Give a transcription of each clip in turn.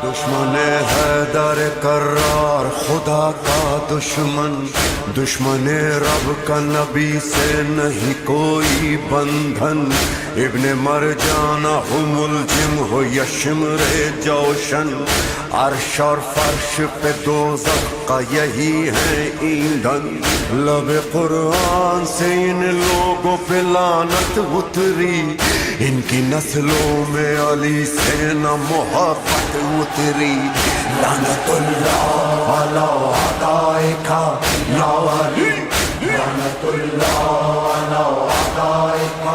دشمن حیدر کرار خدا کا دشمن، دشمن رب کا نبی سے نہیں کوئی بندھن، ابن مرجانہ ہو ملجم ہو یا شمر جوشن، عرش اور فرش پہ دوزخ کا یہی ہے ایندھن، لب قرآن سے ان لوگوں پہ لعنت اتری، ان کی نسلوں میں علی سے نہ محبت اتری، لعنت اللہ علی اعدائک یا علی، لعنت اللہ علی اعدائک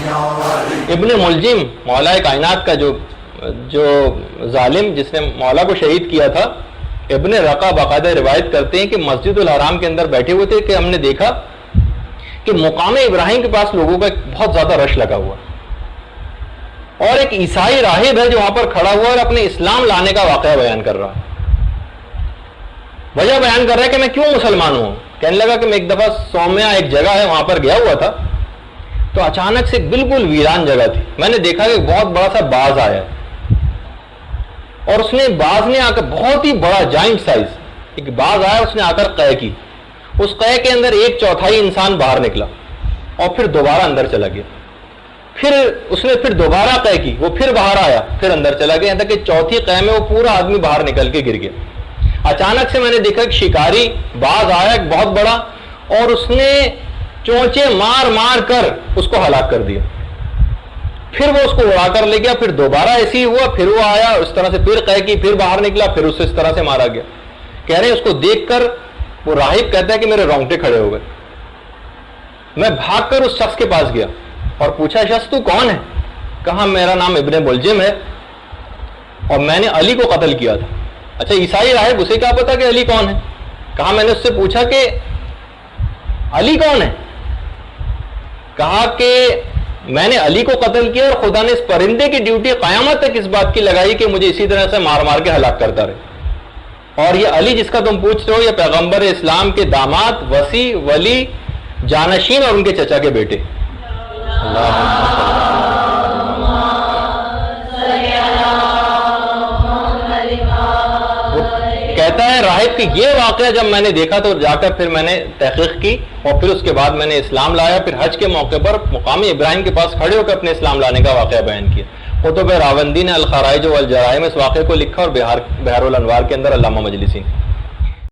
یا علی۔ ابن ملجم مولا کائنات کا جو ظالم جس نے مولا کو شہید کیا تھا، ابن رقہ باقاعدہ روایت کرتے ہیں کہ مسجد الحرام کے اندر بیٹھے ہوئے تھے کہ ہم نے دیکھا کہ مقام ابراہیم کے پاس لوگوں کا بہت زیادہ رش لگا ہوا، اور ایک عیسائی راہب ہے جو وہاں پر کھڑا ہوا اور اپنے اسلام لانے کا واقعہ بیان کر رہا ہے، وجہ بیان کر رہا ہے کہ میں کیوں مسلمان ہوں۔ کہنے لگا کہ میں ایک دفعہ سومیا ایک جگہ ہے وہاں پر گیا ہوا تھا، تو اچانک سے بالکل ویران جگہ تھی، میں نے دیکھا کہ بہت بڑا سا باز آیا ہے، اور اس نے باز نے آ کر بہت ہی بڑا جائنٹ سائز ایک باز آیا، اس نے آ کر قے کی، اس قے کے اندر 1/4 انسان باہر نکلا اور پھر دوبارہ اندر چلا گیا، پھر اس نے پھر دوبارہ قے کی، وہ پھر باہر آیا، پھر اندر چلا گیا، یہاں تک کہ چوتھی قے میں وہ پورا آدمی باہر نکل کے گر گیا۔ اچانک سے میں نے دیکھا کہ شکاری باز آیا ایک بہت بڑا، اور اس نے چونچے مار مار کر اس کو ہلاک کر دیا، پھر وہ اس کو اڑا کر لے گیا، پھر دوبارہ ایسے ہی ہوا، پھر وہ آیا اس طرح سے پھر قے کی، پھر باہر نکلا، پھر اسے اس طرح سے مارا گیا۔ کہہ رہے ہیں اس کو دیکھ کر وہ راہب کہتا ہے کہ میرے رونگٹے کھڑے ہو گئے، میں بھاگ کر اس شخص کے پاس گیا اور پوچھا شخص تو کون ہے؟ کہا میرا نام ابن ملجم ہے اور میں نے علی کو قتل کیا تھا۔ اچھا عیسائی راہب اسے کیا پتا کہ علی کون ہے؟ کہا میں نے اس سے پوچھا کہ علی کون ہے؟ کہا کہ میں نے علی کو قتل کیا اور خدا نے اس پرندے کی ڈیوٹی قیامت تک اس بات کی لگائی کہ مجھے اسی طرح سے مار مار کے ہلاک کرتا رہے، اور یہ علی جس کا تم پوچھ رہے ہو یہ پیغمبر اسلام کے داماد، وصی، ولی، جانشین اور ان کے چچا کے بیٹے۔ کہتا ہے راہب کہ یہ واقعہ جب میں نے دیکھا تو جا کر پھر میں نے تحقیق کی، اور پھر اس کے بعد میں نے اسلام لایا، پھر حج کے موقع پر مقام ابراہیم کے پاس کھڑے ہو کر اپنے اسلام لانے کا واقعہ بیان کیا۔ قطب راوندی نے الخرائج والجرائم اس واقعے کو لکھا، اور بہار الانوار کے اندر علامہ مجلسی نے۔